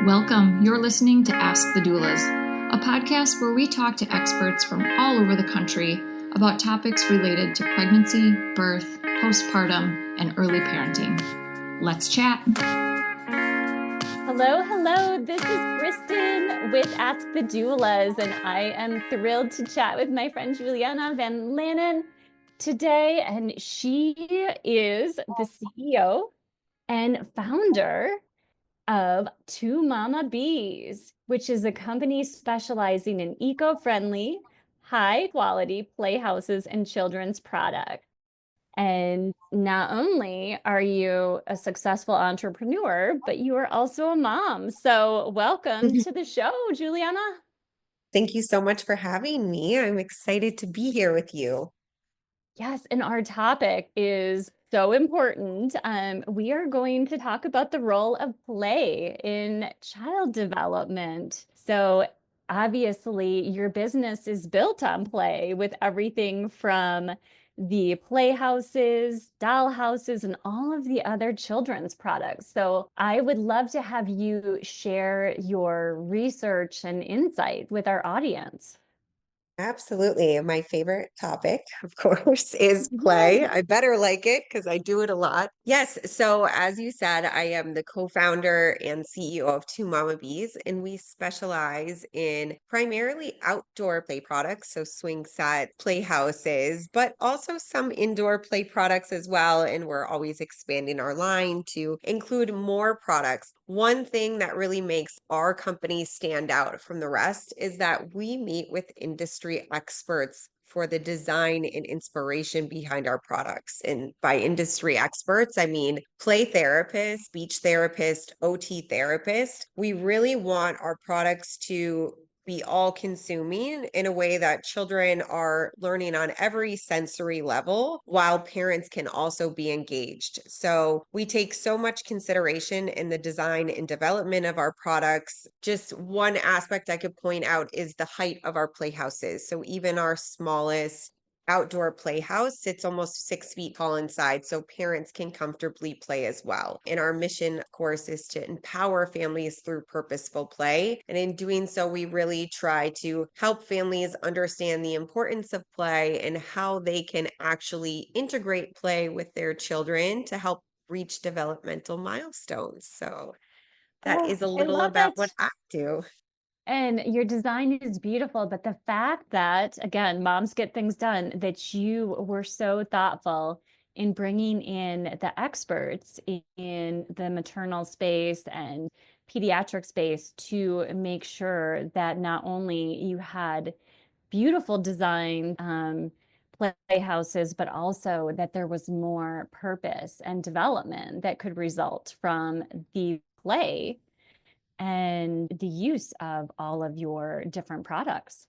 Welcome. You're listening to Ask the Doulas, a podcast where we talk to experts from all over the country about topics related to pregnancy, birth, postpartum, and early parenting. Let's chat. Hello. This is Kristin with Ask the Doulas, and I am thrilled to chat with my friend Juliana VanLaanen today. And she is the CEO and founder of 2MamaBees, which is a company specializing in eco-friendly, high-quality playhouses and children's products. And not only are you a successful entrepreneur, but you are also a mom. So welcome to the show, Juliana. Thank you so much for having me. I'm excited to be here with you. Yes, and our topic is so important. We are going to talk about the role of play in child development. So obviously, your business is built on play with everything from the playhouses, doll houses, and all of the other children's products. So I would love to have you share your research and insight with our audience. Absolutely. My favorite topic, of course, is play. I better like it because I do it a lot. Yes. So, as you said, I am the co-founder and CEO of 2MamaBees, and we specialize in primarily outdoor play products, so swing sets, playhouses, but also some indoor play products as well. And we're always expanding our line to include more products. One thing that really makes our company stand out from the rest is that we meet with industry experts for the design and inspiration behind our products. And by industry experts, I mean play therapists, speech therapists, OT therapists. We really want our products to be all consuming in a way that children are learning on every sensory level while parents can also be engaged. So we take so much consideration in the design and development of our products. Just one aspect I could point out is the height of our playhouses. So even our smallest outdoor playhouse sits almost 6 feet tall inside, so parents can comfortably play as well. And our mission, of course, is to empower families through purposeful play. And in doing so, we really try to help families understand the importance of play and how they can actually integrate play with their children to help reach developmental milestones. So that is a little about what I do. And your design is beautiful, but the fact that, again, moms get things done, that you were so thoughtful in bringing in the experts in the maternal space and pediatric space to make sure that not only you had beautiful design playhouses, but also that there was more purpose and development that could result from the play and the use of all of your different products.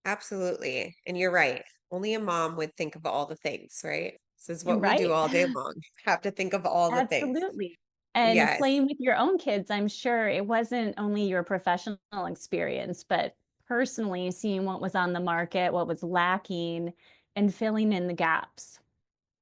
Absolutely. And you're right. Only a mom would think of all the things, right? This is what we Right. do all day long. Have to think of all the things. Absolutely. And Yes, playing with your own kids, I'm sure it wasn't only your professional experience, but personally seeing what was on the market, what was lacking, and filling in the gaps.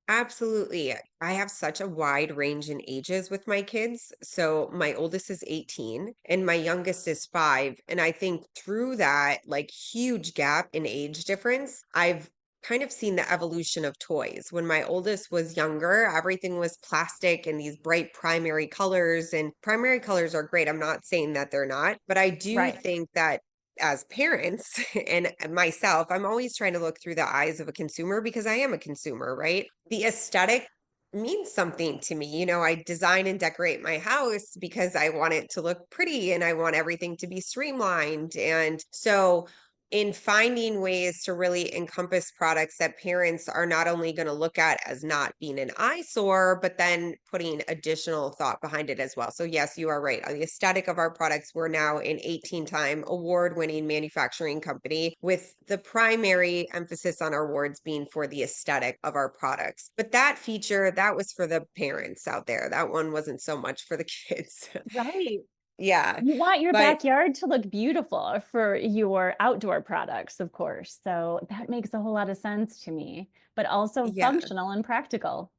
absolutely. I have such a wide range in ages with my kids. So my oldest is 18 and my youngest is 5. And I think through that, like huge gap in age difference, I've kind of seen the evolution of toys. When my oldest was younger, everything was plastic and these bright primary colors, and primary colors are great. I'm not saying that they're not, but I do think that as parents and myself, I'm always trying to look through the eyes of a consumer because I am a consumer, right? The aesthetic means something to me. I design and decorate my house because I want it to look pretty and I want everything to be streamlined. And so in finding ways to really encompass products that parents are not only going to look at as not being an eyesore, but then putting additional thought behind it as well. So yes, you are right. On the aesthetic of our products, we're now an 18-time award-winning manufacturing company with the primary emphasis on our awards being for the aesthetic of our products. But that feature, that was for the parents out there. That one wasn't so much for the kids. Right. Yeah. You want your But backyard to look beautiful for your outdoor products, of course. So that makes a whole lot of sense to me, but also yeah, functional and practical.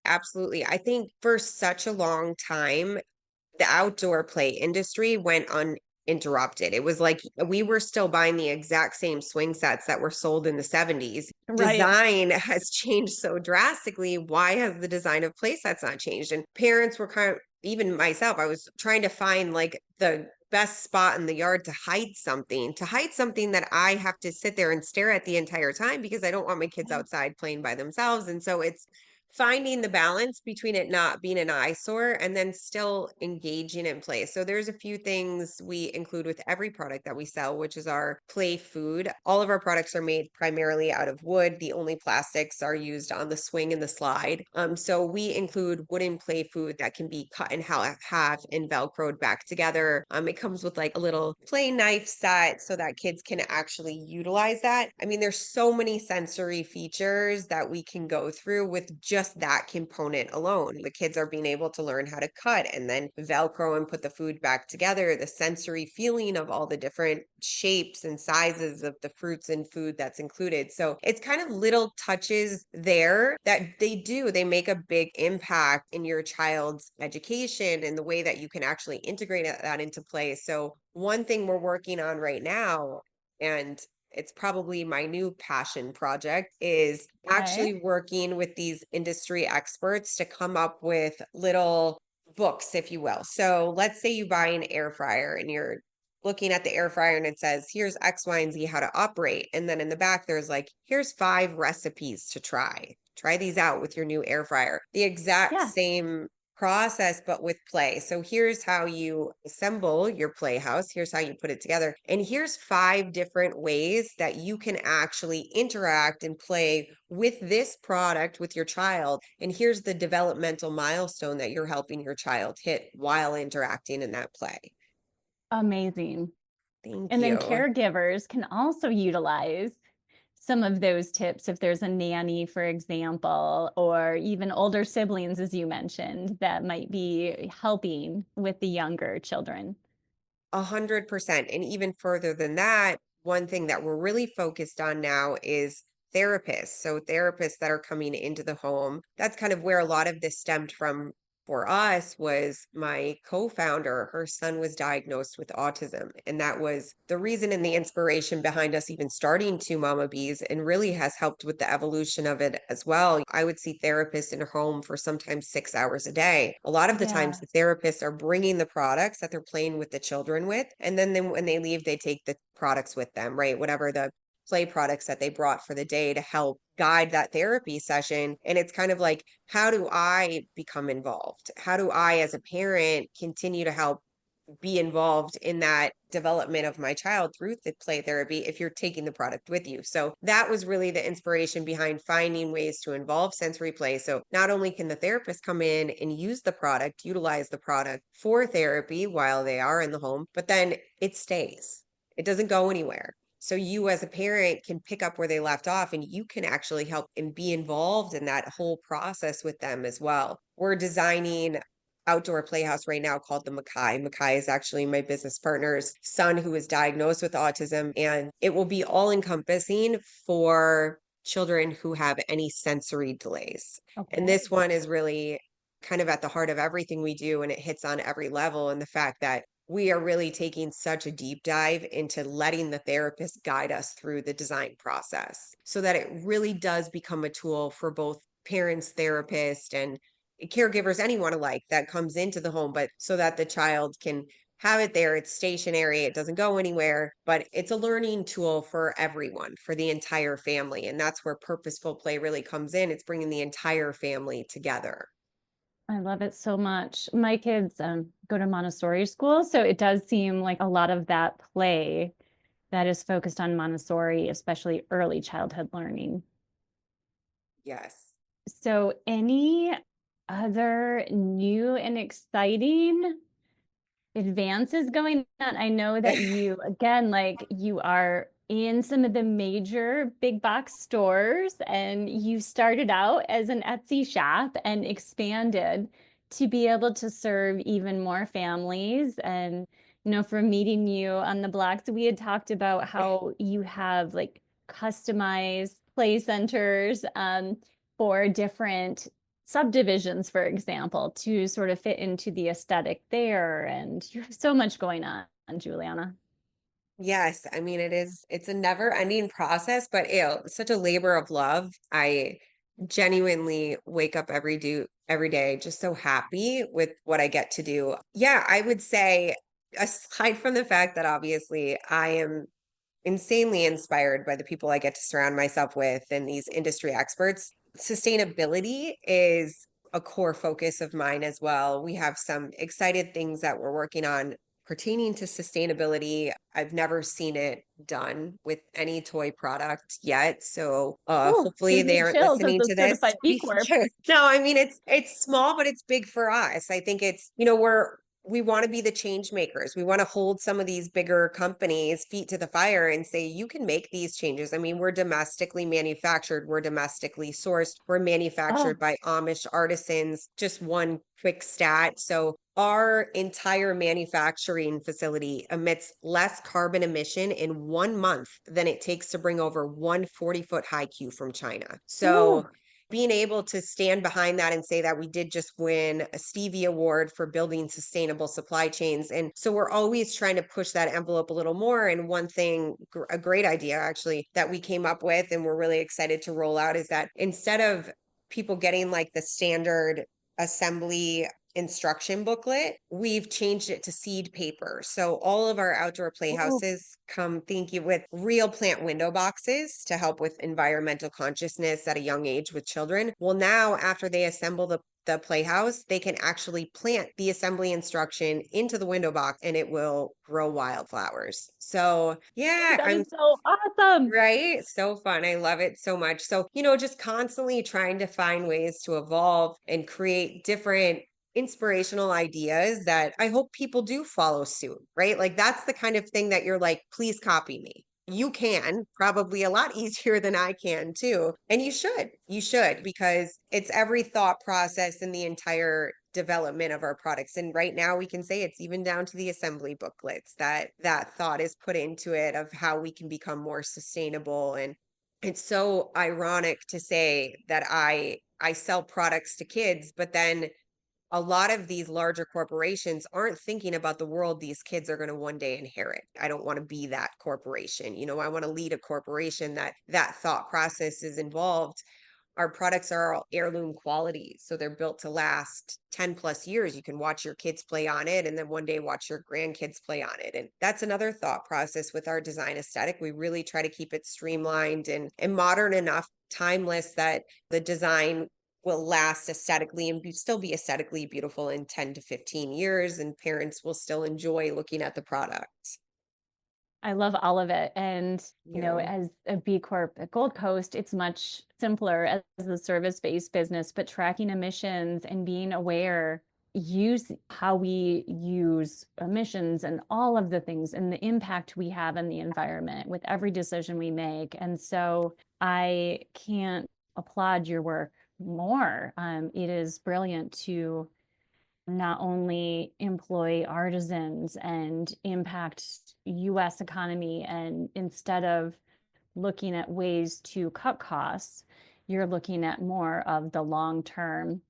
absolutely. I think for such a long time, the outdoor play industry went uninterrupted. It was like we were still buying the exact same swing sets that were sold in the 70s. Right. Design has changed so drastically. Why has the design of play sets not changed? And parents were kind of, even myself, I was trying to find like the best spot in the yard to hide something that I have to sit there and stare at the entire time because I don't want my kids outside playing by themselves. And so it's finding the balance between it not being an eyesore and then still engaging in play. So there's a few things we include with every product that we sell, which is our play food. All of our products are made primarily out of wood. The only plastics are used on the swing and the slide. So we include wooden play food that can be cut in half and Velcroed back together. It comes with like a little play knife set so that kids can actually utilize that. I mean, there's so many sensory features that we can go through with just that component alone. The kids are being able to learn how to cut and then Velcro and put the food back together, the sensory feeling of all the different shapes and sizes of the fruits and food that's included. So it's kind of little touches there that they make a big impact in your child's education and the way that you can actually integrate that into play. So one thing we're working on right now, and it's probably my new passion project, is actually working with these industry experts to come up with little books, if you will. So let's say you buy an air fryer and you're looking at the air fryer and it says, here's X, Y, and Z how to operate. And then in the back, there's like, here's 5 recipes to try. Try these out with your new air fryer. The exact same process, but with play. So here's how you assemble your playhouse. Here's how you put it together. And here's 5 different ways that you can actually interact and play with this product with your child. And here's the developmental milestone that you're helping your child hit while interacting in that play. Amazing. Thank and you. then caregivers can also utilize some of those tips if there's a nanny, for example, or even older siblings, as you mentioned, that might be helping with the younger children. 100%. And even further than that, one thing that we're really focused on now is therapists. So therapists that are coming into the home. That's kind of where a lot of this stemmed from for us. Was my co-founder, her son was diagnosed with autism. And that was the reason and the inspiration behind us even starting 2MamaBees, and really has helped with the evolution of it as well. I would see therapists in her home for sometimes 6 hours a day. A lot of the times the therapists are bringing the products that they're playing with the children with. And then when they leave, they take the products with them, right? Whatever the play products that they brought for the day to help guide that therapy session. And it's kind of like, how do I become involved? How do I, as a parent, continue to help be involved in that development of my child through the play therapy if you're taking the product with you? So that was really the inspiration behind finding ways to involve sensory play. So not only can the therapist come in and use the product, utilize the product for therapy while they are in the home, but then it stays. It doesn't go anywhere. So you as a parent can pick up where they left off, and you can actually help and be involved in that whole process with them as well. We're designing outdoor playhouse right now called the Makai. Makai is actually my business partner's son who is diagnosed with autism, and it will be all encompassing for children who have any sensory delays. And this one is really kind of at the heart of everything we do, and it hits on every level. And the fact that we are really taking such a deep dive into letting the therapist guide us through the design process so that it really does become a tool for both parents, therapists, and caregivers, anyone alike that comes into the home, but so that the child can have it there. It's stationary. It doesn't go anywhere, but it's a learning tool for everyone, for the entire family. And that's where purposeful play really comes in. It's bringing the entire family together. I love it so much. My kids go to Montessori school, so it does seem like a lot of that play that is focused on Montessori, especially early childhood learning. Yes. So any other new and exciting advances going on? I know that you, again, like you are in some of the major big box stores, and you started out as an Etsy shop and expanded to be able to serve even more families. And, you know, from meeting you on the blogs, we had talked about how you have like customized play centers for different subdivisions, for example, to sort of fit into the aesthetic there. And you have so much going on, Juliana. Yes, I mean it's a never ending process, but such a labor of love. I genuinely wake up every day just so happy with what I get to do. Yeah, I would say aside from the fact that obviously I am insanely inspired by the people I get to surround myself with and these industry experts, sustainability is a core focus of mine as well. We have some excited things that we're working on pertaining to sustainability. I've never seen it done with any toy product yet. So hopefully Gives they me aren't chills as listening a to this. certified B Corp. No, I mean it's small, but it's big for us. I think it's, we want to be the change makers. We want to hold some of these bigger companies' feet to the fire and say, you can make these changes. I mean, we're domestically manufactured, we're domestically sourced, we're manufactured by Amish artisans. Just one quick stat. So our entire manufacturing facility emits less carbon emission in 1 month than it takes to bring over one 40-foot high Q from China. So being able to stand behind that and say that we did just win a Stevie Award for building sustainable supply chains. And so we're always trying to push that envelope a little more. And one thing, a great idea actually, that we came up with and we're really excited to roll out is that instead of people getting like the standard assembly instruction booklet, we've changed it to seed paper. So all of our outdoor playhouses come, thank you, with real plant window boxes to help with environmental consciousness at a young age with children. Well, now after they assemble the playhouse, they can actually plant the assembly instruction into the window box and it will grow wildflowers. So yeah, That is so awesome. right? So fun. I love it so much. So, just constantly trying to find ways to evolve and create different inspirational ideas that I hope people do follow suit, right? Like that's the kind of thing that you're like, please copy me. You can probably a lot easier than I can too. And you should, because it's every thought process in the entire development of our products. And right now we can say it's even down to the assembly booklets that thought is put into it of how we can become more sustainable. And it's so ironic to say that I sell products to kids, but then a lot of these larger corporations aren't thinking about the world these kids are going to one day inherit. I don't want to be that corporation. I want to lead a corporation that thought process is involved. Our products are all heirloom quality, so they're built to last 10 plus years. You can watch your kids play on it and then one day watch your grandkids play on it. And that's another thought process with our design aesthetic. We really try to keep it streamlined and modern enough, timeless, that the design will last aesthetically and still be aesthetically beautiful in 10 to 15 years, and parents will still enjoy looking at the product. I love all of it. And, as a B Corp at Gold Coast, it's much simpler as a service-based business, but tracking emissions and being aware, use how we use emissions and all of the things and the impact we have on the environment with every decision we make. And so I can't applaud your work more. It is brilliant to not only employ artisans and impact U.S. economy, and instead of looking at ways to cut costs, you're looking at more of the long-term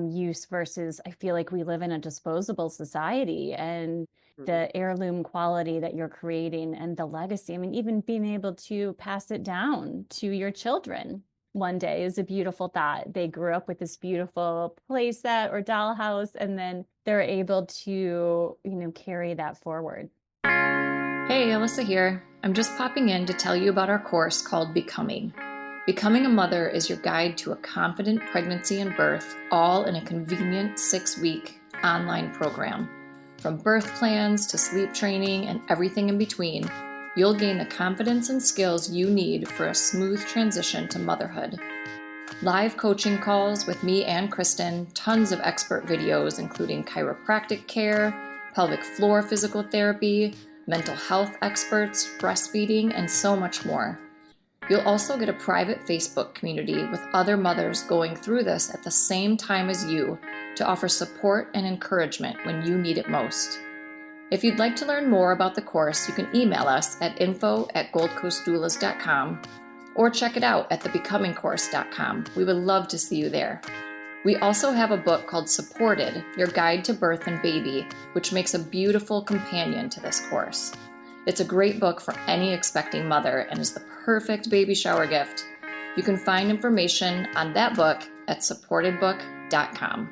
use versus, I feel like we live in a disposable society, and the heirloom quality that you're creating and the legacy. I mean, even being able to pass it down to your children one day is a beautiful thought. They grew up with this beautiful playset or dollhouse, and then they're able to, carry that forward. Hey, Alyssa here. I'm just popping in to tell you about our course called Becoming. Becoming a Mother is your guide to a confident pregnancy and birth, all in a convenient 6-week online program. From birth plans to sleep training and everything in between, you'll gain the confidence and skills you need for a smooth transition to motherhood. Live coaching calls with me and Kristin, tons of expert videos including chiropractic care, pelvic floor physical therapy, mental health experts, breastfeeding, and so much more. You'll also get a private Facebook community with other mothers going through this at the same time as you to offer support and encouragement when you need it most. If you'd like to learn more about the course, you can email us at info@goldcoastdoulas.com or check it out at thebecomingcourse.com. We would love to see you there. We also have a book called Supported, Your Guide to Birth and Baby, which makes a beautiful companion to this course. It's a great book for any expecting mother and is the perfect baby shower gift. You can find information on that book at supportedbook.com.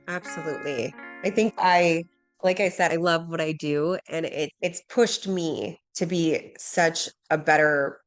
Absolutely. I think like I said, I love what I do, and it's pushed me to be such a better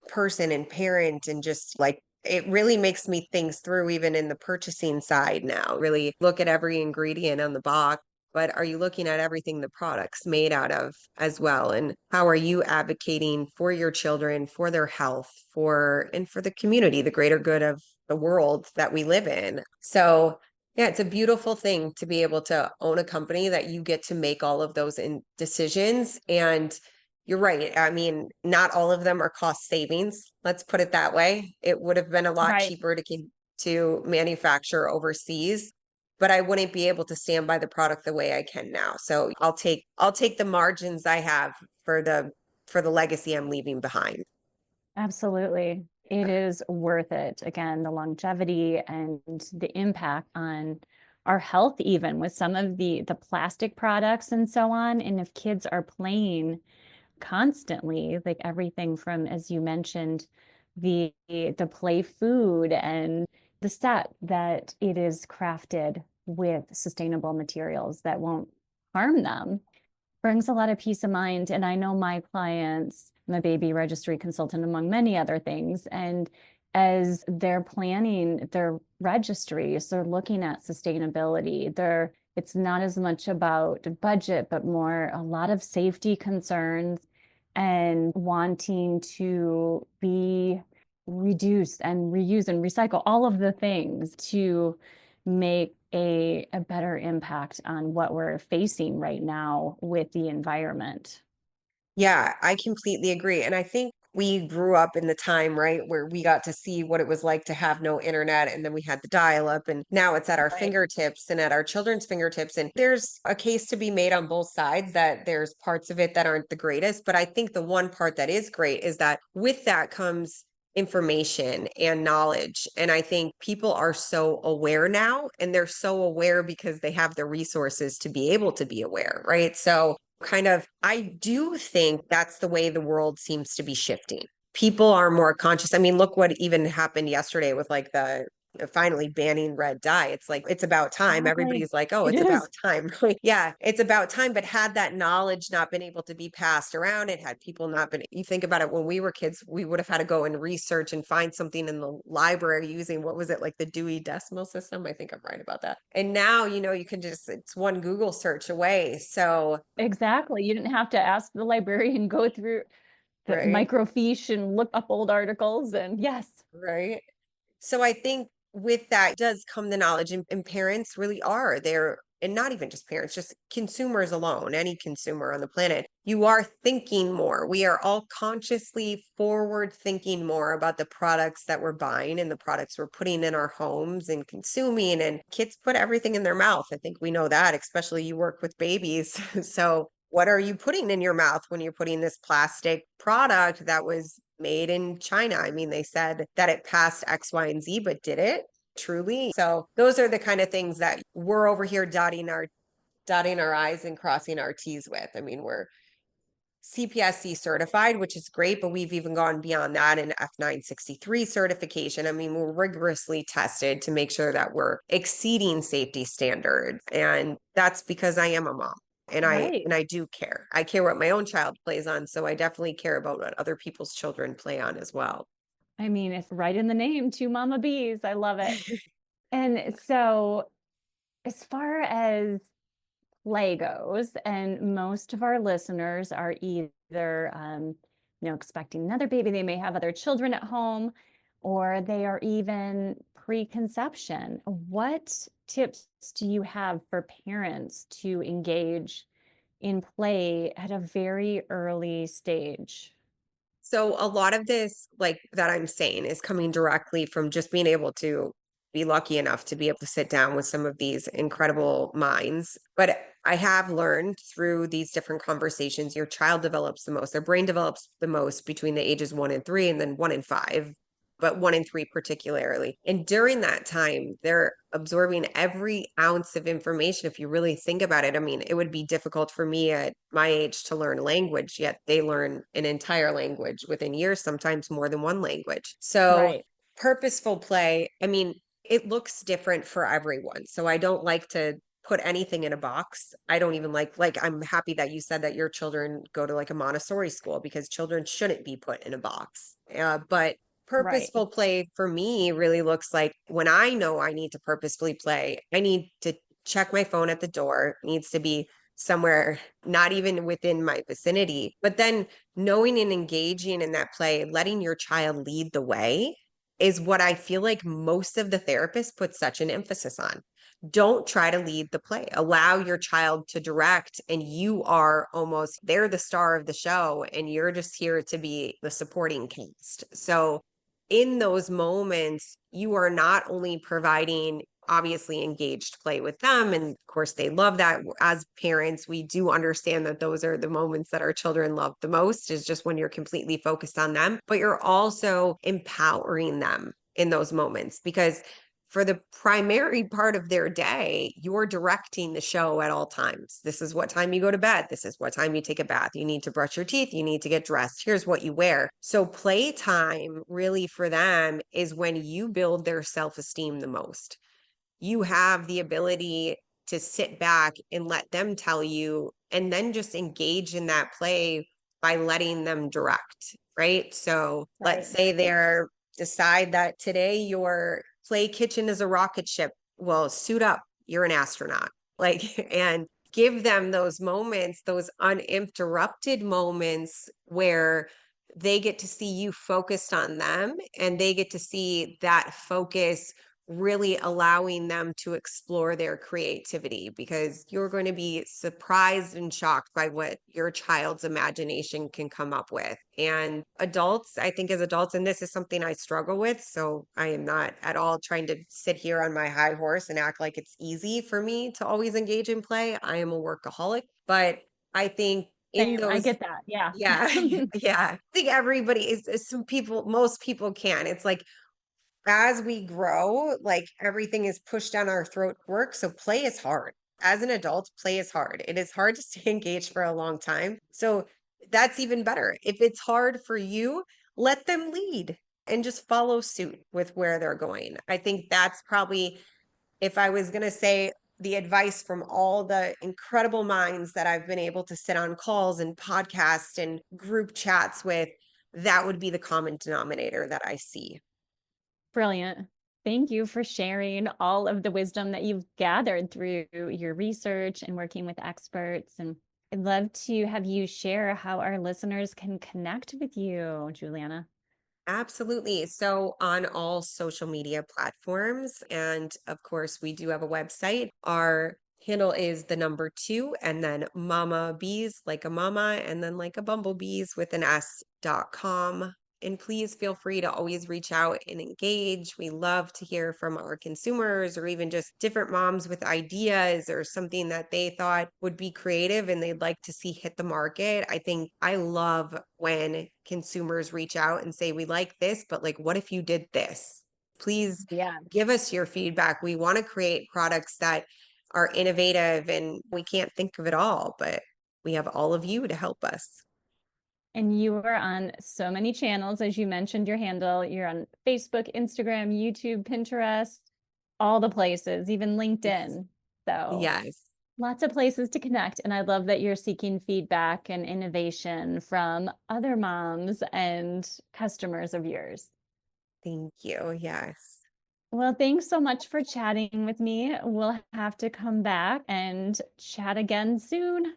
person and parent, and just like it really makes me think through even in the purchasing side now. Really look at every ingredient on the box, but are you looking at everything the product's made out of as well? And how are you advocating for your children, for their health, and for the community, the greater good of the world that we live in? So yeah, it's a beautiful thing to be able to own a company that you get to make all of those decisions. And you're right. I mean, not all of them are cost savings. Let's put it that way. It would have been a lot cheaper to manufacture overseas, but I wouldn't be able to stand by the product the way I can now. So I'll take the margins I have for the legacy I'm leaving behind. Absolutely. It is worth it. Again, the longevity and the impact on our health, even with some of the plastic products and so on. And if kids are playing constantly, like everything from, as you mentioned, the play food and the set that it is crafted with sustainable materials that won't harm them, brings a lot of peace of mind. And I know my clients, I'm a baby registry consultant, among many other things. And as they're planning their registries, they're looking at sustainability. It's not as much about budget, but more a lot of safety concerns and wanting to be reduce and reuse and recycle, all of the things to make a better impact on what we're facing right now with the environment. Yeah, I completely agree. And I think we grew up in the time, right, where we got to see what it was like to have no internet, and then we had the dial-up, and now it's at our fingertips and at our children's fingertips. And there's a case to be made on both sides that there's parts of it that aren't the greatest. But I think the one part that is great is that with that comes information and knowledge. And I think people are so aware now, and they're so aware because they have the resources to be able to be aware, right? So I do think that's the way the world seems to be shifting. People are more conscious. I mean, look what even happened yesterday with like the finally banning red dye. It's like, it's about time. Everybody's like, oh, it's about time. Yeah, it's about time. But had that knowledge not been able to be passed around, it had people not been, you think about it, when we were kids, we would have had to go and research and find something in the library using, what was it, like the Dewey Decimal System? I think I'm right about that. And now, you can just, it's one Google search away. So exactly. You didn't have to ask the librarian, go through the microfiche and look up old articles. And yes. Right. So I think with that does come the knowledge, and parents really are there, and not even just parents, just consumers alone, any consumer on the planet. You are thinking more. We are all consciously forward thinking more about the products that we're buying and the products we're putting in our homes and consuming. And kids put everything in their mouth. I think we know that, especially you work with babies. So what are you putting in your mouth when you're putting this plastic product that was made in China? I mean, they said that it passed X, Y, and Z, but did it truly? So those are the kind of things that we're over here dotting our I's and crossing our T's with. I mean, we're CPSC certified, which is great, but we've even gone beyond that in F963 certification. I mean, we're rigorously tested to make sure that we're exceeding safety standards. And that's because I am a mom. And I do care. I care what my own child plays on. So I definitely care about what other people's children play on as well. I mean, it's right in the name, 2MamaBees. I love it. And so as far as play goes, and most of our listeners are either, expecting another baby, they may have other children at home, or they are even preconception. What tips do you have for parents to engage in play at a very early stage? So a lot of this, like that I'm saying, is coming directly from just being able to be lucky enough to be able to sit down with some of these incredible minds. But I have learned through these different conversations, your child develops the most, their brain develops the most between the ages 1 and 3, and then 1 and 5. but 1 and 3 particularly. And during that time, they're absorbing every ounce of information. If you really think about it, I mean, it would be difficult for me at my age to learn language, yet they learn an entire language within years, sometimes more than one language. So Right. purposeful play, I mean, it looks different for everyone. So I don't like to put anything in a box. I don't even like I'm happy that you said that your children go to like a Montessori school, because children shouldn't be put in a box. But Right. purposeful play for me really looks like, when I know I need to purposefully play, I need to check my phone at the door. It needs to be somewhere not even within my vicinity. But then knowing and engaging in that play, letting your child lead the way, is what I feel like most of the therapists put such an emphasis on. Don't try to lead the play. Allow your child to direct, and you are almost, they're the star of the show, and you're just here to be the supporting cast. So in those moments, you are not only providing obviously engaged play with them, and of course they love that. As parents, we do understand that those are the moments that our children love the most, is just when you're completely focused on them, but you're also empowering them in those moments, because for the primary part of their day, you're directing the show at all times. This is what time you go to bed. This is what time you take a bath. You need to brush your teeth. You need to get dressed. Here's what you wear. So playtime really for them is when you build their self-esteem the most. You have the ability to sit back and let them tell you, and then just engage in that play by letting them direct, right? So let's say they're decide that today your play kitchen is a rocket ship. Well, suit up, you're an astronaut. And give them those moments, those uninterrupted moments where they get to see you focused on them, and they get to see that focus really allowing them to explore their creativity, because you're going to be surprised and shocked by what your child's imagination can come up with. And adults, I think as adults, and this is something I struggle with, so I am not at all trying to sit here on my high horse and act like it's easy for me to always engage in play. I am a workaholic, but I think in Same. I those, get that. Yeah. yeah, yeah, I think everybody some people, most people can. It's like, as we grow, like everything is pushed down our throat work. So play is hard. As an adult, play is hard. It is hard to stay engaged for a long time. So that's even better. If it's hard for you, let them lead and just follow suit with where they're going. I think that's probably, if I was going to say the advice from all the incredible minds that I've been able to sit on calls and podcasts and group chats with, that would be the common denominator that I see. Brilliant. Thank you for sharing all of the wisdom that you've gathered through your research and working with experts. And I'd love to have you share how our listeners can connect with you, Juliana. Absolutely. So on all social media platforms, and of course, we do have a website. Our handle is the number 2, and then MamaBees, like a mama, and then like a bumblebees with an S.com. And please feel free to always reach out and engage. We love to hear from our consumers, or even just different moms with ideas or something that they thought would be creative and they'd like to see hit the market. I love when consumers reach out and say, we like this, but like, what if you did this? Please give us your feedback. We want to create products that are innovative, and we can't think of it all, but we have all of you to help us. And you are on so many channels, as you mentioned your handle. You're on Facebook, Instagram, YouTube, Pinterest, all the places, even LinkedIn. So yes, lots of places to connect. And I love that you're seeking feedback and innovation from other moms and customers of yours. Thank you. Yes. Well, thanks so much for chatting with me. We'll have to come back and chat again soon.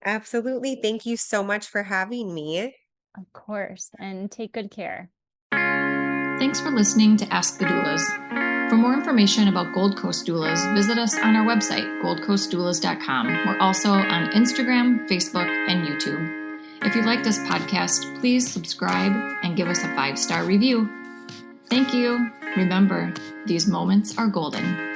Absolutely. Thank you so much for having me. Of course. And take good care. Thanks for listening to Ask the Doulas. For more information about Gold Coast Doulas, visit us on our website, goldcoastdoulas.com. We're also on Instagram, Facebook, and YouTube. If you like this podcast, please subscribe and give us a 5-star review. Thank you. Remember, these moments are golden.